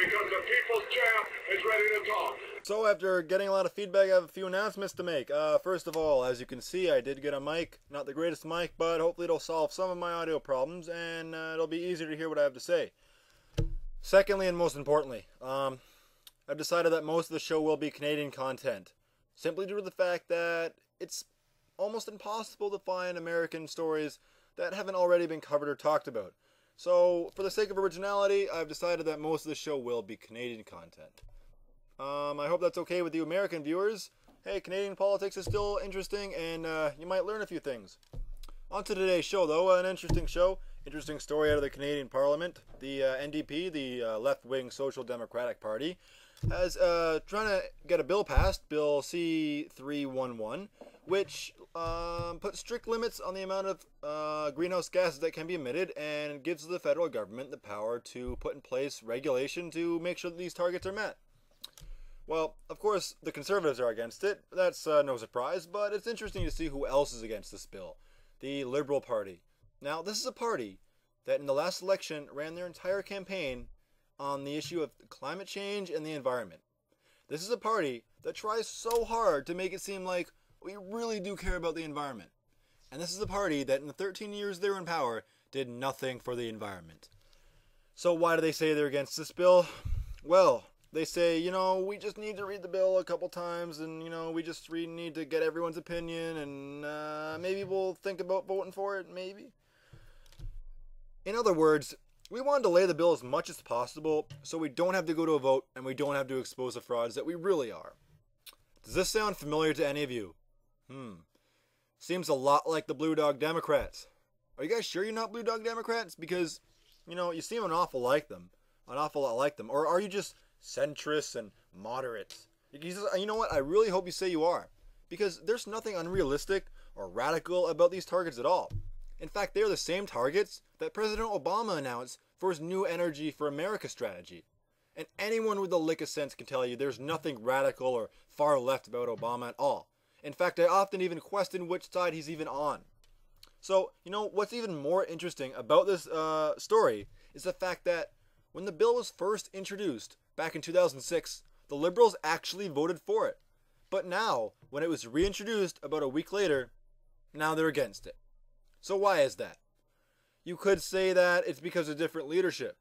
because the people's champ is ready to talk. So after getting a lot of feedback, I have a few announcements to make. First of all, as you can see, I did get a mic. Not the greatest mic, but hopefully it'll solve some of my audio problems, and it'll be easier to hear what I have to say. Secondly, and most importantly, I've decided that most of the show will be Canadian content, simply due to the fact that it's almost impossible to find American stories that haven't already been covered or talked about. So, for the sake of originality, I've decided that most of the show will be Canadian content. I hope that's okay with you American viewers. Hey, Canadian politics is still interesting, and you might learn a few things. On to today's show, though, an interesting show. Interesting story out of the Canadian Parliament. The NDP, the left-wing Social Democratic Party, has trying to get a bill passed, Bill C-311, which puts strict limits on the amount of greenhouse gases that can be emitted and gives the federal government the power to put in place regulation to make sure that these targets are met. Well, of course, the Conservatives are against it. That's no surprise, but it's interesting to see who else is against this bill. The Liberal Party. Now, this is a party that in the last election ran their entire campaign on the issue of climate change and the environment. This is a party that tries so hard to make it seem like we really do care about the environment. And this is a party that in the 13 years they were in power did nothing for the environment. So why do they say they're against this bill? Well, they say, we just need to read the bill a couple times and, we just need to get everyone's opinion and maybe we'll think about voting for it, maybe. In other words, we want to delay the bill as much as possible so we don't have to go to a vote and we don't have to expose the frauds that we really are. Does this sound familiar to any of you? Seems a lot like the Blue Dog Democrats. Are you guys sure you're not Blue Dog Democrats? Because, you seem an awful lot like them. Or are you just centrists and moderates? You know what? I really hope you say you are. Because there's nothing unrealistic or radical about these targets at all. In fact, they're the same targets that President Obama announced for his New Energy for America strategy. And anyone with a lick of sense can tell you there's nothing radical or far left about Obama at all. In fact, I often even question which side he's even on. So, what's even more interesting about this story is the fact that when the bill was first introduced back in 2006, the Liberals actually voted for it. But now, when it was reintroduced about a week later, now they're against it. So why is that? You could say that it's because of different leadership.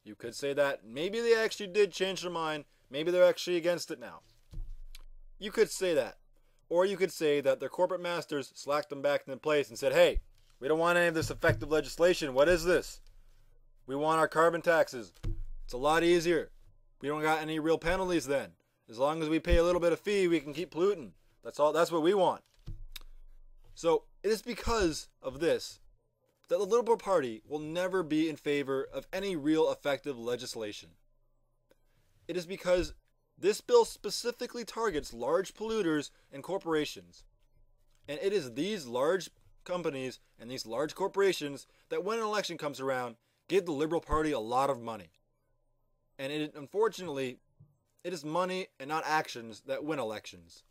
You could say that maybe they actually did change their mind. Maybe they're actually against it now. You could say that. Or you could say that their corporate masters slacked them back into place and said, hey, we don't want any of this effective legislation. What is this? We want our carbon taxes. It's a lot easier. We don't got any real penalties then. As long as we pay a little bit of fee, we can keep polluting. That's what we want. So it is because of this that the Liberal Party will never be in favor of any real effective legislation. It is because this bill specifically targets large polluters and corporations. And it is these large companies and these large corporations that when an election comes around, give the Liberal Party a lot of money. And unfortunately, it is money and not actions that win elections.